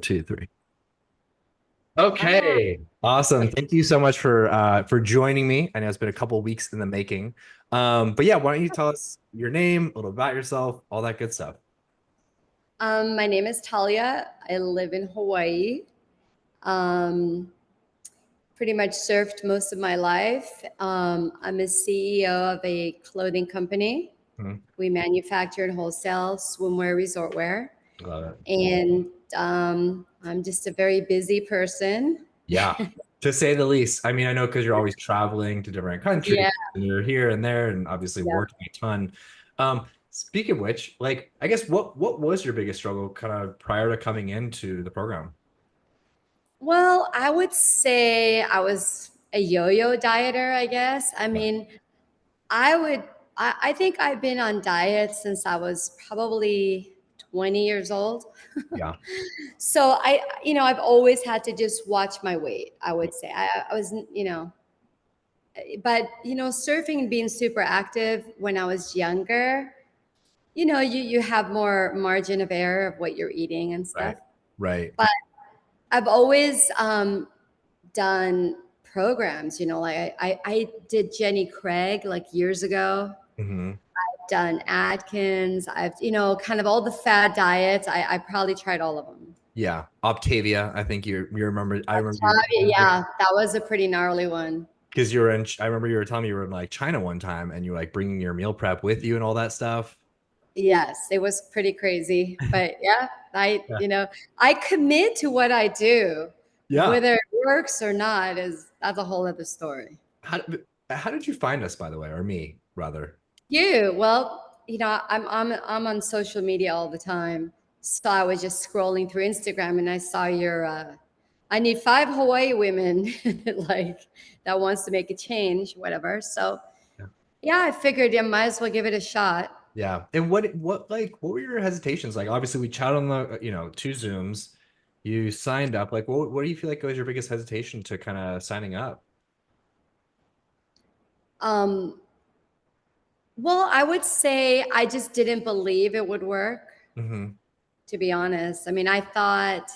Two, three. Hi. Okay, awesome. Thank you so much for joining me. I know it's been a couple weeks in the making. But yeah, why don't you tell us your name, a little about yourself, all that good stuff. My name is Talia. I live in Hawaii. Um, Pretty much surfed most of my life. I'm a CEO of a clothing company. Mhm. We manufacture and wholesale swimwear, resort wear. Love it. And I'm just a very busy person. Yeah, to say the least. I mean, I know because you're always traveling to different countries Yeah, and you're here and there and obviously yeah. working a ton. Speaking of which, like, I guess what was your biggest struggle kind of prior to coming into the program? Well, I would say I was a yo-yo dieter, I guess. I Yeah. mean, I would, I think I've been on diet since I was probably 20 years old. Yeah. So I've always had to just watch my weight, I would say. I was, but, surfing and being super active when I was younger, you have more margin of error of what you're eating and stuff. Right. Right. But I've always done programs, like I did Jenny Craig like years ago. Hmm. Done Atkins. I've, kind of all the fad diets. I probably tried all of them. Yeah, Octavia. I think you remember. I remember you Yeah, that was a pretty gnarly one. because you were in. I remember you were telling me you were in like China one time, and you were like bringing your meal prep with you and all that stuff. Yes, it was pretty crazy. But yeah, Yeah. I commit to what I do. Yeah. Whether it works or not is that's a whole other story. How did you find us, by the way, or me rather? Well, I'm on social media all the time. So I was just scrolling through Instagram and I saw your I need 5 Hawaii women like that wants to make a change, whatever. So Yeah. yeah, I figured I might as well give it a shot. Yeah. And what were your hesitations? Like obviously we chat on the two Zooms. You signed up. Like what do you feel like was your biggest hesitation to kind of signing up? Um, well, I would say I just didn't believe it would work, Hmm. to be honest. I mean, I thought,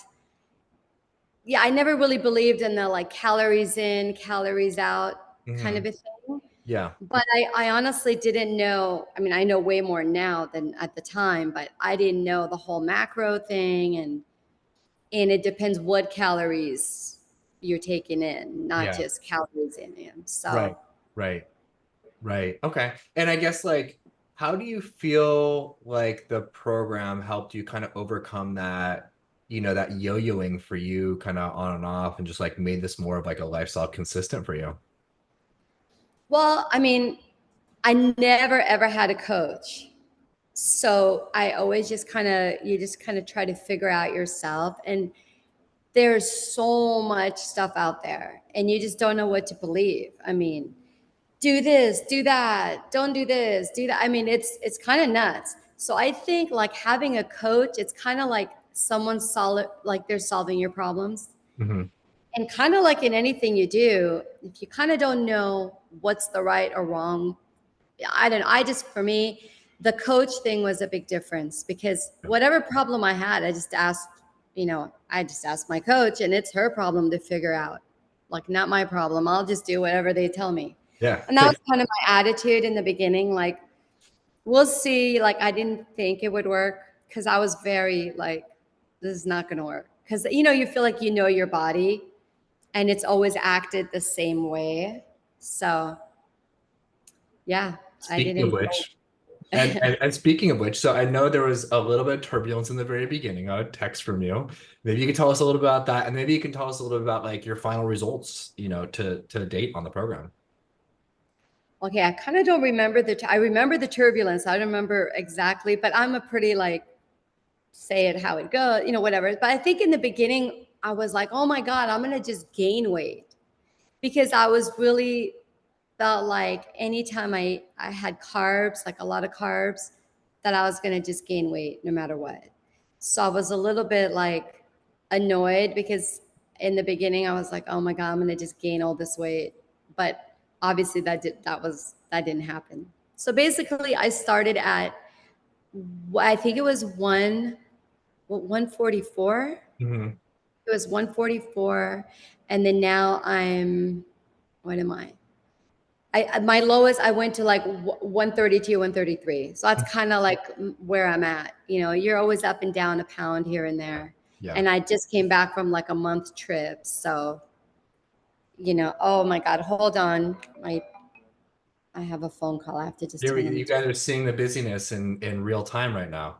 yeah, I never really believed in the like calories in, calories out kind Hmm. of a thing. Yeah. But I honestly didn't know. I mean, I know way more now than at the time, but I didn't know the whole macro thing, and it depends what calories you're taking in, not Yeah. just calories in. So Right. Right. Right. Okay. And I guess like how do you feel like the program helped you kind of overcome that, that yo-yoing for you kind of on and off and just like made this more of like a lifestyle consistent for you? well, I mean, I never ever had a coach. So I always just kind of you just kind of try to figure out yourself, and there's so much stuff out there and you just don't know what to believe. I mean, do this, do that, don't do this, do that. I mean, it's kind of nuts. So I think like having a coach, it's kind of like someone solid, like they're solving your problems. Hmm. And kind of like in anything you do, if you kind of don't know what's the right or wrong, I don't know. I just, for me, the coach thing was a big difference because whatever problem I had, I just asked my coach, and it's her problem to figure out, like not my problem. I'll just do whatever they tell me. Yeah. And that was kind of my attitude in the beginning. Like, we'll see. Like, I didn't think it would work because I was very like, this is not going to work. Because, you feel like you know your body and it's always acted the same way. So, yeah, I Speaking of didn't. which, and speaking of which, so I know there was a little bit of turbulence in the very beginning. I got a text from you. Maybe you could tell us a little bit about that, and maybe you can tell us a little bit about like your final results, to date on the program. Okay, I kind of don't remember I remember the turbulence. I don't remember exactly, but I'm a pretty like say it how it goes, whatever. But I think in the beginning I was like, "Oh my god, I'm going to just gain weight." Because I was really felt like anytime I had carbs, like a lot of carbs, that I was going to just gain weight no matter what. So I was a little bit like annoyed because in the beginning I was like, "Oh my god, I'm going to just gain all this weight." But obviously that didn't happen. So basically I started at I think it was 144 Mhm. It was 144, and then now I'm, what am I? My lowest I went to like 132, 133. So that's kind of like where I'm at. You know, you're always up and down a pound here and there. Yeah. And I just came back from like a month trip. So, oh my God, hold on. I have a phone call. I have to just Here tell we, them. you guys are seeing the busyness in real time right now.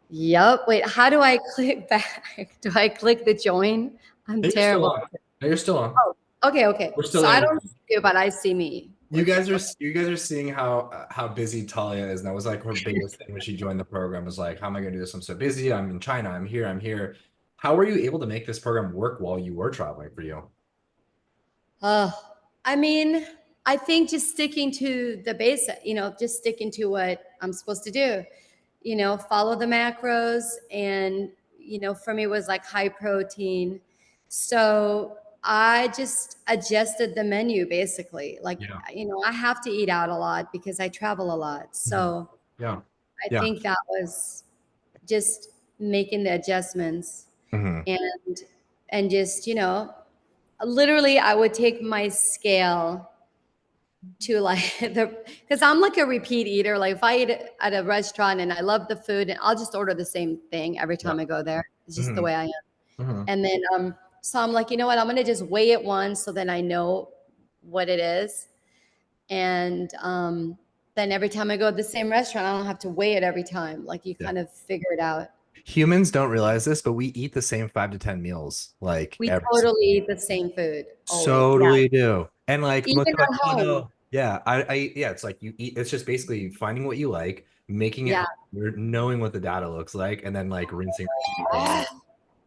Yep. Wait, how do I click back? Do I click the join? I'm No, you're still terrible. on. No, you're still on. Oh, okay, okay. We're So still I in. don't see you, but I see me. You guys are seeing how busy Talia is. And that was like her biggest thing when she joined the program was like, how am I gonna do this? I'm so busy. I'm in China. I'm here. I'm here. How were you able to make this program work while you were traveling for you? Uh, I mean, I think just sticking to the basic, just sticking to what I'm supposed to do, follow the macros. And, for me, it was like high protein. So I just adjusted the menu basically. Like, Yeah. I have to eat out a lot because I travel a lot. Mhm. So Yeah. I Yeah. think that was just making the adjustments Hmm. and, just, literally I would take my scale to like because I'm like a repeat eater. Like if I eat at a restaurant and I love the food, and I'll just order the same thing every Yeah. time I go there. It's just the Hmm. way I am. Hmm. And then so I'm like, you know what? I'm gonna just weigh it once so then I know what it is. And then every time I go to the same restaurant, I don't have to weigh it every time. Like you Yeah. kind of figure it out. Humans don't realize this, but we eat the same 5 to 10 meals like We every single totally day. eat the same food always. Yeah. Totally do. And like most Even of us at don't home. know. Yeah, yeah, it's like you eat, it's just basically finding what you like, making it, Yeah. knowing what the data looks like, and then like rinsing, repeating from there.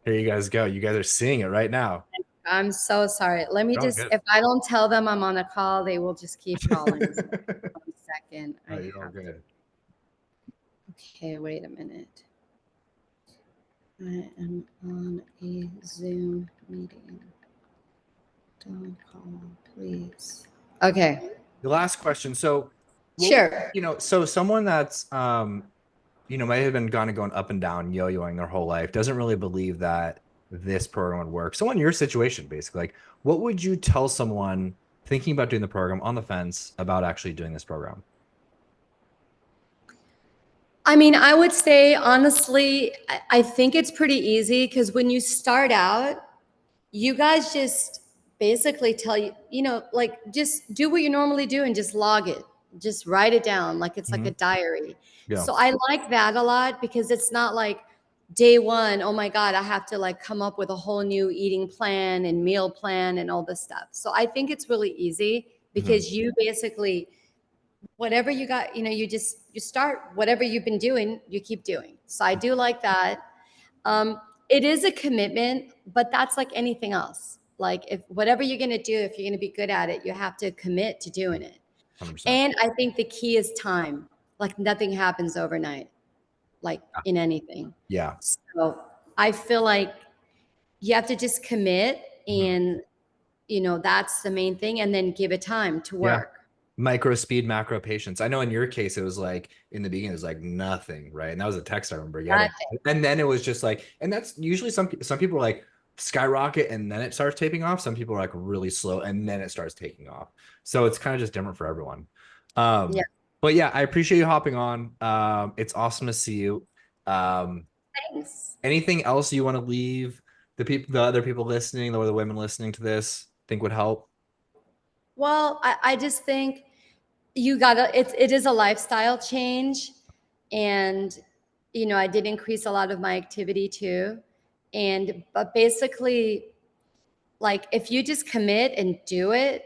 Here you guys go. You guys are seeing it right now. I'm so sorry. Let me You're all just, good. if I don't tell them I'm on a call, they will just keep calling. So 1 second. I Oh, you're all have to. good. Okay, wait a minute. I am on a Zoom meeting. Don't call, please. Okay, The last question. So, what would, sure. so someone that's might have been kind of going up and down, yo-yoing their whole life, doesn't really believe that this program would work. Someone in your situation, basically, like what would you tell someone thinking about doing the program on the fence about actually doing this program? I mean, I would say honestly, I think it's pretty easy because when you start out, you guys just basically tell you, like just do what you normally do and just log it. Just write it down like it's like Hmm. a diary. Yeah. So I like that a lot because it's not like day one, oh my God, I have to like come up with a whole new eating plan and meal plan and all this stuff. So I think it's really easy Hmm. because you basically whatever you got, you start whatever you've been doing, you keep doing. So I do like that. It is a commitment, but that's like anything else. Like if whatever you're going to do, if you're going to be good at it, you have to commit to doing it. 100%. And I think the key is time. Like nothing happens overnight, like in anything. Yeah. So I feel like you have to just commit Mhm. and that's the main thing and then give it time to Yeah. work. Micro speed, macro patience. I know in your case, it was like in the beginning, it was like nothing, right? And that was a text I remember getting. And then it was just like, and that's usually some people are like skyrocket and then it starts taping off. Some people are like really slow and then it starts taking off. So it's kind of just different for everyone. Yeah. But yeah, I appreciate you hopping on. It's awesome to see you. Um, Thanks. anything else you want to leave the other people listening, or the women listening to this think would help? Well, I just think you gotta it is a lifestyle change. And I did increase a lot of my activity too. And but basically, like if you just commit and do it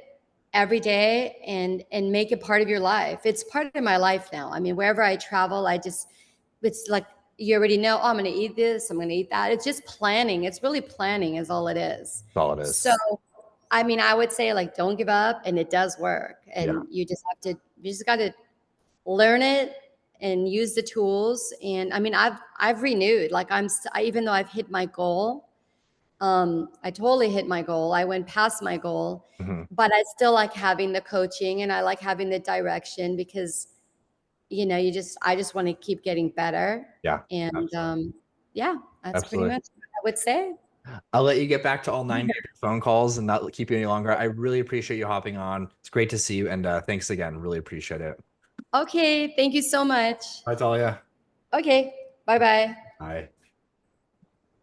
every day and make it part of your life. It's part of my life now. I mean, wherever I travel, it's like you already know, oh, I'm gonna eat this, I'm gonna eat that. It's just planning. It's really planning is all it is. That's all it So is. I mean, I would say like don't give up, and it does work. Yeah. And you just got to learn it and use the tools. And I mean, I've renewed. Like even though I've hit my goal, I totally hit my goal. I went past my goal, Mhm. but I still like having the coaching and I like having the direction because I just want to keep getting better. Yeah, And absolutely. yeah. That's pretty Absolutely. much what I would say. I'll let you get back to all 90 of your phone calls and not keep you any longer. I really appreciate you hopping on. It's great to see you. And thanks again. Really appreciate it. Okay, thank you so much. Bye, Talia. Okay, bye bye. Bye.